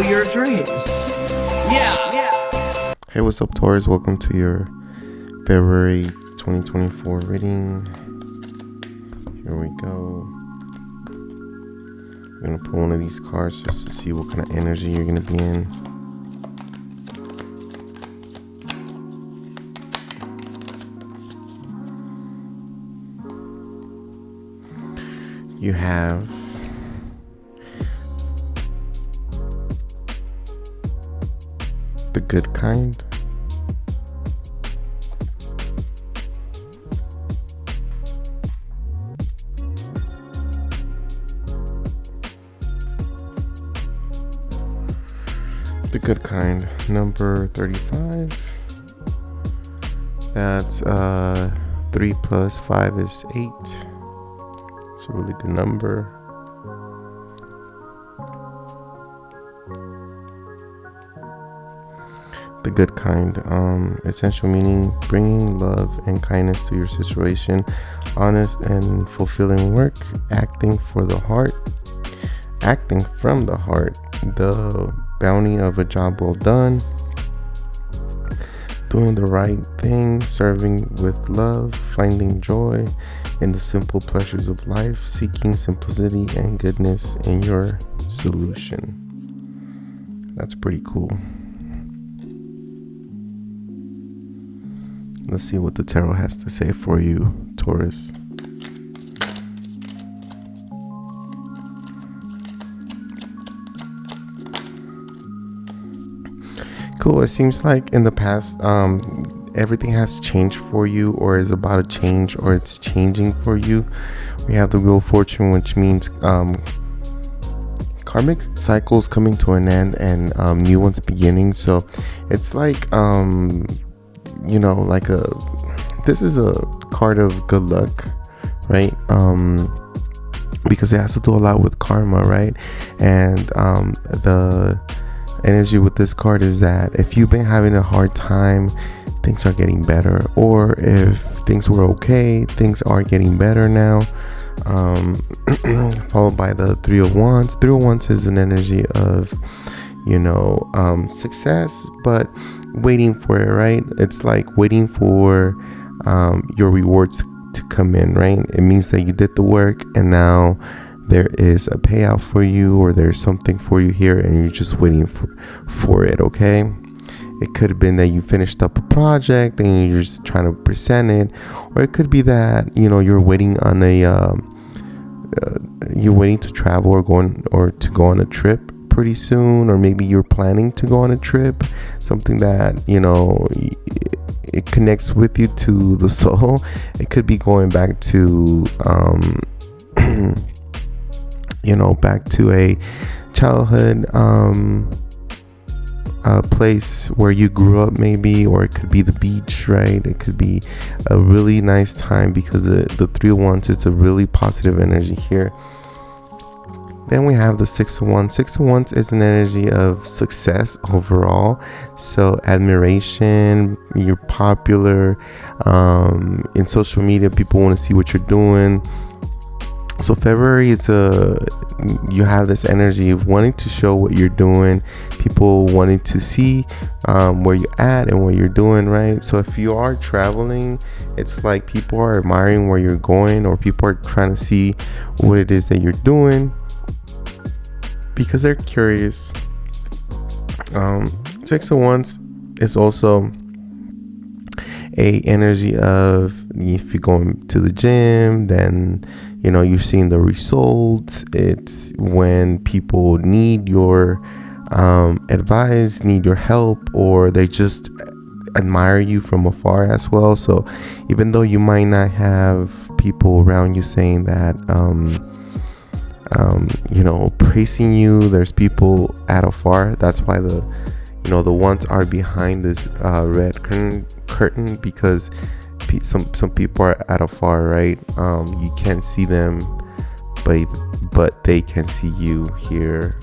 fulfill your dreams. Yeah. Hey, what's up, Taurus? Welcome to your February 2024 reading. Here we go. I'm going to pull one of these cards just to see what kind of energy you're going to be in. You have the good kind. The good kind, number 35. That's 3 plus 5 is 8. It's a really good number. The good kind, essential meaning: bringing love and kindness to your situation, honest and fulfilling work, acting from the heart, the bounty of a job well done, doing the right thing, serving with love, finding joy in the simple pleasures of life, seeking simplicity and goodness in your solution. That's pretty cool. Let's see what the tarot has to say for you, Taurus. Cool. It seems like in the past, everything has changed for you, or is about to change, or it's changing for you. We have the Wheel of Fortune, which means karmic cycles coming to an end and new ones beginning. So it's like this is a card of good luck, right? Because it has to do a lot with karma, right? And the energy with this card is that if you've been having a hard time, things are getting better, or if things were okay, things are getting better now. Followed by the 3 of Wands. 3 of Wands is an energy of success, but waiting for it, right? It's like waiting for your rewards to come in, right? It means that you did the work and now there is a payout for you, or there's something for you here and you're just waiting for it, okay? It could have been that you finished up a project and you're just trying to present it, or it could be that you're waiting on you're waiting to travel or to go on a trip pretty soon, or maybe you're planning to go on a trip, something that it connects with you to the soul. It could be going back to back to a childhood place where you grew up, maybe, or it could be the beach, right? It could be a really nice time, because the 3 of Wands is a really positive energy here. Then we have the 6 of Wands. 6 of Wands is an energy of success overall. So admiration, you're popular. In social media, people want to see what you're doing. So February, you have this energy of wanting to show what you're doing. People wanting to see where you're at and what you're doing, right? So if you are traveling, it's like people are admiring where you're going, or people are trying to see what it is that you're doing, because they're curious. 6 of Wands is also a energy of, if you're going to the gym, then you're seeing the results. It's when people need your advice, need your help, or they just admire you from afar as well. So even though you might not have people around you saying that praising you, there's people at afar. That's why the Wands are behind this red curtain, because some people are at afar, right? You can't see them, but they can see you here.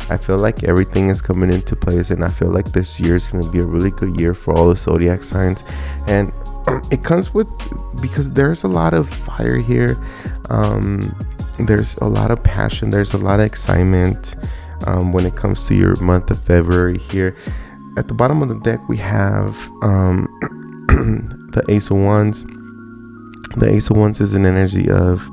I feel like everything is coming into place, and I feel like this year is going to be a really good year for all the zodiac signs. And it comes with, because there's a lot of fire here. There's a lot of passion. There's a lot of excitement. when it comes to your month of February here. At the bottom of the deck, we have the Ace of Wands. The Ace of Wands is an energy of,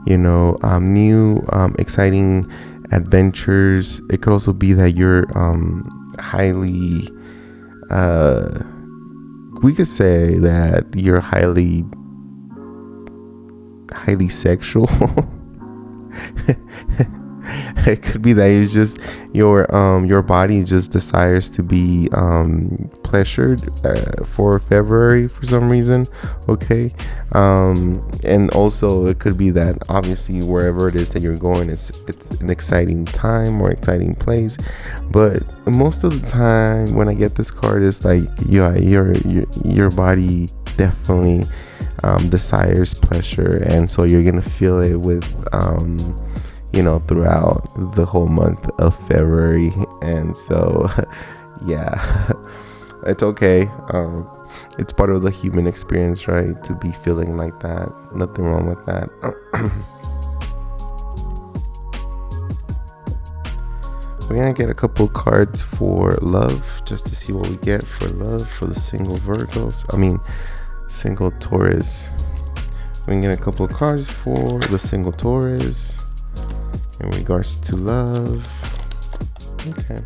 new, exciting adventures. It could also be that you're highly, we could say that you're highly sexual. It could be that you're just your body just desires to be pleasured for February for some reason. Okay, and also it could be that obviously wherever it is that you're going, it's an exciting time or exciting place. But most of the time when I get this card, it's like your body definitely desires pleasure, and so you're gonna feel it with throughout the whole month of February. And so yeah, it's okay. It's part of the human experience, right, to be feeling like that. Nothing wrong with that. We're gonna get a couple cards for love, just to see what we get for love for the single Taurus. We can get a couple of cards for the single Taurus in regards to love. Okay.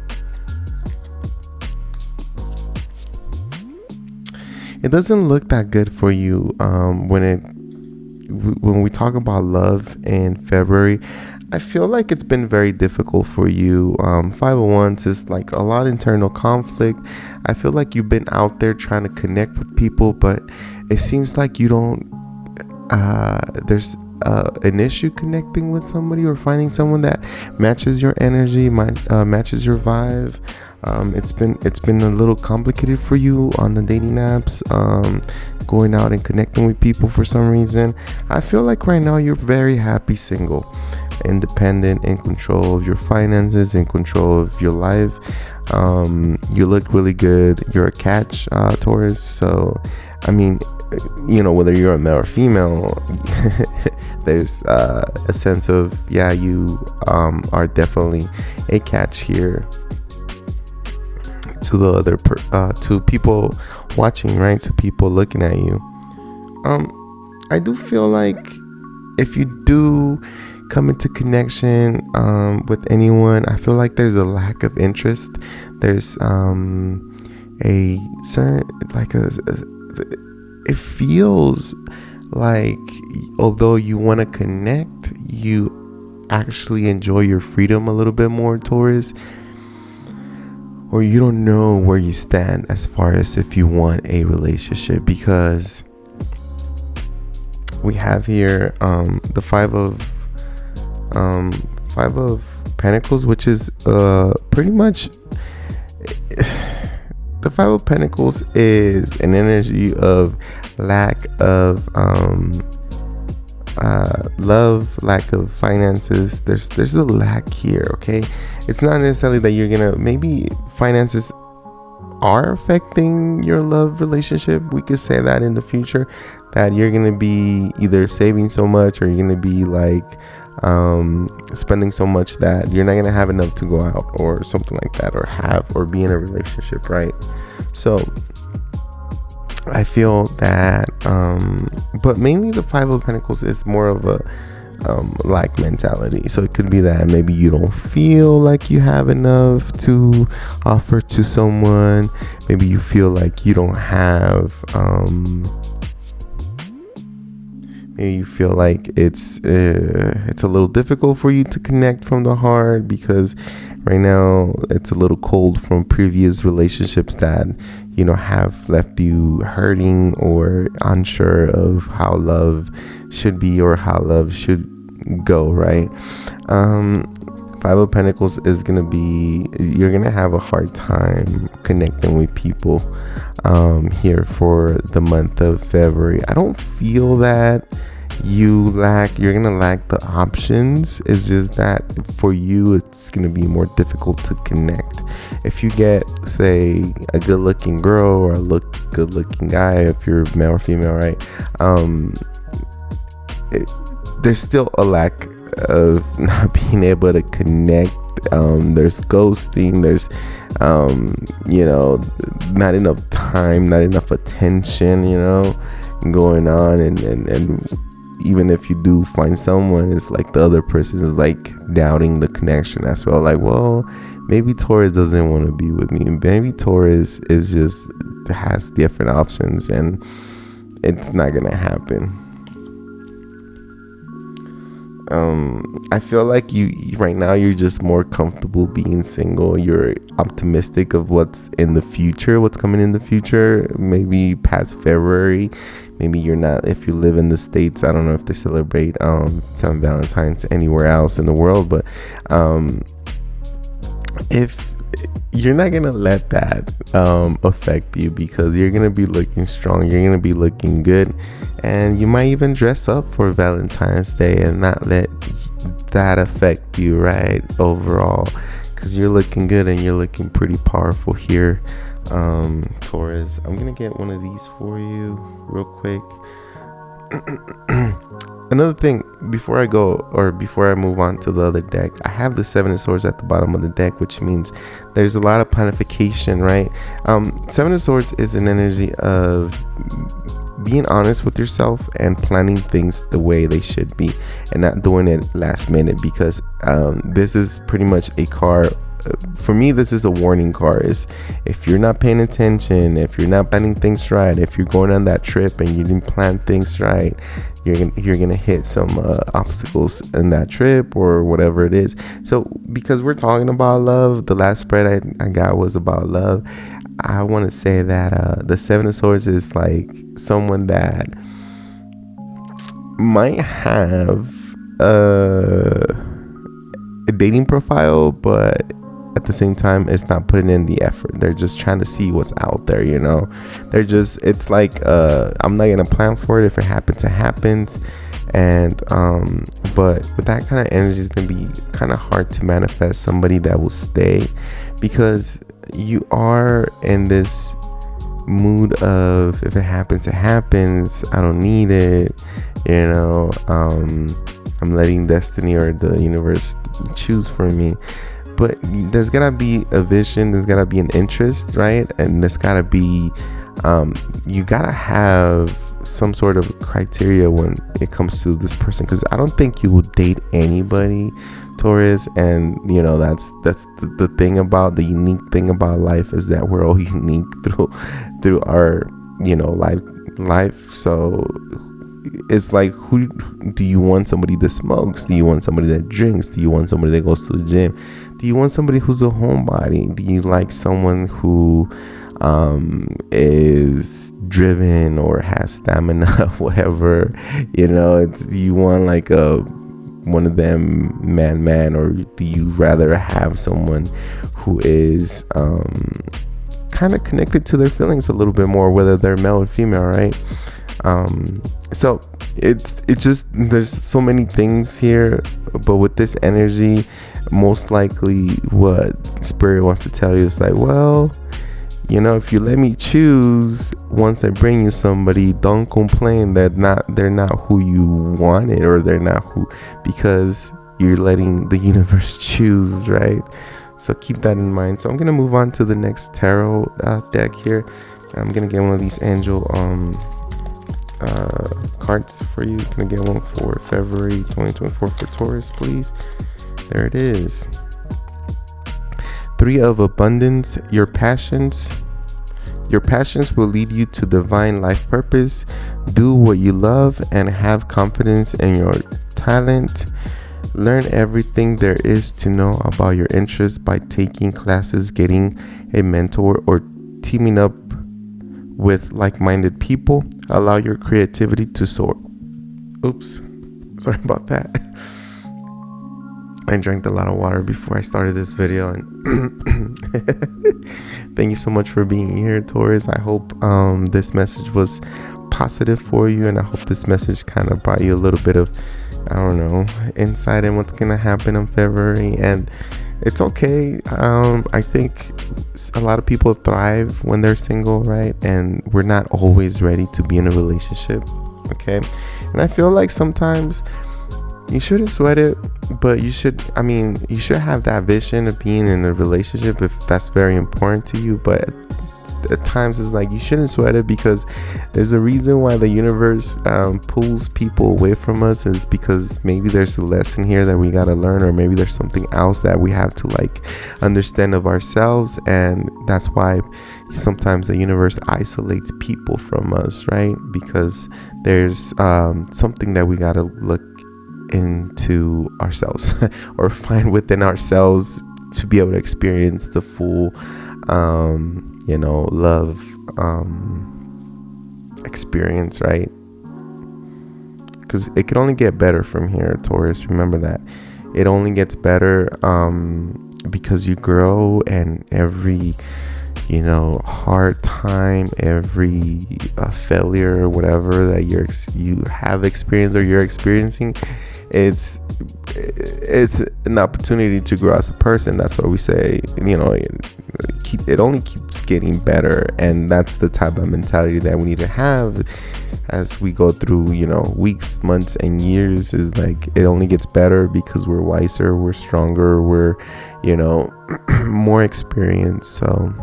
It doesn't look that good for you when we talk about love in February. I feel like it's been very difficult for you. 501 is like a lot of internal conflict. I feel like you've been out there trying to connect with people, but it seems like you don't there's an issue connecting with somebody or finding someone that matches your energy, matches your vibe. It's been a little complicated for you on the dating apps, going out and connecting with people for some reason. I feel like right now you're very happy single, independent, in control of your finances, in control of your life. You look really good. You're a catch, Taurus. So I mean, whether you're a male or female, there's a sense of, you are definitely a catch here to the other to people watching, right, to people looking at you. I do feel like if you do come into connection with anyone, I feel like there's a lack of interest. There's a certain it feels like although you want to connect, you actually enjoy your freedom a little bit more, Taurus, or you don't know where you stand as far as if you want a relationship, because we have here the five of Pentacles, which is pretty much the Five of Pentacles is an energy of lack of love, lack of finances. There's a lack here, okay? It's not necessarily that you're gonna, maybe finances are affecting your love relationship. We could say that in the future, that you're gonna be either saving so much, or you're gonna be like spending so much that you're not gonna have enough to go out or something like that, or be in a relationship, right? So I feel that but mainly the Five of Pentacles is more of a lack mentality. So it could be that maybe you don't feel like you have enough to offer to someone. Maybe you feel like you don't have maybe you feel like it's a little difficult for you to connect from the heart, because right now it's a little cold from previous relationships that have left you hurting or unsure of how love should be or how love should go, right? Five of Pentacles is gonna be, you're gonna have a hard time connecting with people here for the month of February. I don't feel that you're gonna lack the options. It's just that for you it's gonna be more difficult to connect. If you get, say, a good looking girl or a good looking guy, if you're male or female, right, there's still a lack of not being able to connect There's ghosting, there's not enough time, not enough attention, going on, and even if you do find someone, it's like the other person is like doubting the connection as well. Like, well, maybe Taurus doesn't want to be with me. Maybe Taurus is just has different options, and it's not gonna happen. I feel like you right now, you're just more comfortable being single. You're optimistic of what's in the future, what's coming in the future, maybe past February. Maybe you're not, if you live in the States. I don't know if they celebrate St. Valentine's anywhere else in the world, but if you're not gonna let that affect you, because you're gonna be looking strong, you're gonna be looking good, and you might even dress up for Valentine's Day and not let that affect you, right? Overall, because you're looking good and you're looking pretty powerful here, Taurus. I'm gonna get one of these for you real quick. Another thing, before I move on to the other deck, I have the Seven of Swords at the bottom of the deck, which means there's a lot of planification, right? Seven of Swords is an energy of being honest with yourself and planning things the way they should be, and not doing it last minute, because this is pretty much a card. For me, this is a warning card. Is if you're not paying attention, if you're not planning things right, if you're going on that trip and you didn't plan things right, you're gonna hit some obstacles in that trip or whatever it is. So because we're talking about love, the last spread I got was about love. I want to say that the Seven of Swords is like someone that might have a dating profile, but at the same time, it's not putting in the effort. They're just trying to see what's out there, it's like I'm not gonna plan for it. If it happens, it happens. And but with that kind of energy, it's gonna be kind of hard to manifest somebody that will stay, because you are in this mood of, if it happens, it happens. I don't need it, I'm letting destiny or the universe choose for me. But there's gotta be a vision, there's gotta be an interest, right? And there's gotta be you gotta have some sort of criteria when it comes to this person, because I don't think you will date anybody, Taurus. And that's the thing about the unique thing about life, is that we're all unique through our life. So it's like, who do you want? Somebody that smokes? Do you want somebody that drinks? Do you want somebody that goes to the gym? Do you want somebody who's a homebody? Do you like someone who is driven or has stamina, whatever? You want like one of them man, or do you rather have someone who is kind of connected to their feelings a little bit more, whether they're male or female, right? So it's just, there's so many things here, but with this energy, most likely what Spirit wants to tell you is like, well, if you let me choose, once I bring you somebody, don't complain that they're not who you wanted, or they're not who, because you're letting the universe choose, right? So keep that in mind. So I'm gonna move on to the next tarot deck here. I'm gonna get one of these angel cards for you. Can I get one for February 2024 for Taurus, please? There it is. Three of Abundance. Your passions will lead you to divine life purpose. Do what you love and have confidence in your talent. Learn everything there is to know about your interests by taking classes, getting a mentor, or teaming up with like-minded people. Allow your creativity to soar. Oops, sorry about that. I drank a lot of water before I started this video, and thank you so much for being here, Taurus. I hope this message was positive for you, and I hope this message kind of brought you a little bit of, I don't know, insight in what's gonna happen in February. And it's okay. I think a lot of people thrive when they're single, right? And we're not always ready to be in a relationship, okay? And I feel like sometimes you shouldn't sweat it, but you should, I mean, you should have that vision of being in a relationship if that's very important to you. But at times it's like you shouldn't sweat it, because there's a reason why the universe pulls people away from us, is because maybe there's a lesson here that we got to learn, or maybe there's something else that we have to like understand of ourselves. And that's why sometimes the universe isolates people from us, right? Because there's something that we got to look into ourselves or find within ourselves to be able to experience the full love experience, right? Because it can only get better from here, Taurus. Remember that it only gets better because you grow, and every hard time, every failure or whatever that you have experienced or you're experiencing, it's an opportunity to grow as a person. That's what we say, it only keeps getting better. And that's the type of mentality that we need to have as we go through weeks, months, and years. Is like it only gets better because we're wiser, we're stronger, we're more experienced. So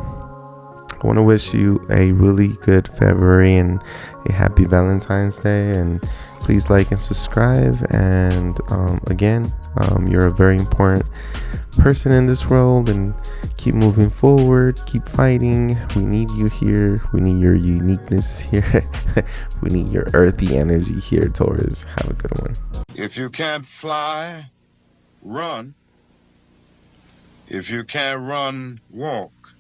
I want to wish you a really good February and a happy Valentine's Day. And please like and subscribe. And again, you're a very important person in this world, and keep moving forward, keep fighting. We need you here. We need your uniqueness here. We need your earthy energy here, Taurus. Have a good one. If you can't fly, run. If you can't run, walk.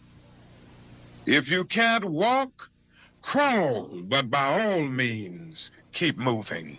If you can't walk, crawl. But by all means, keep moving.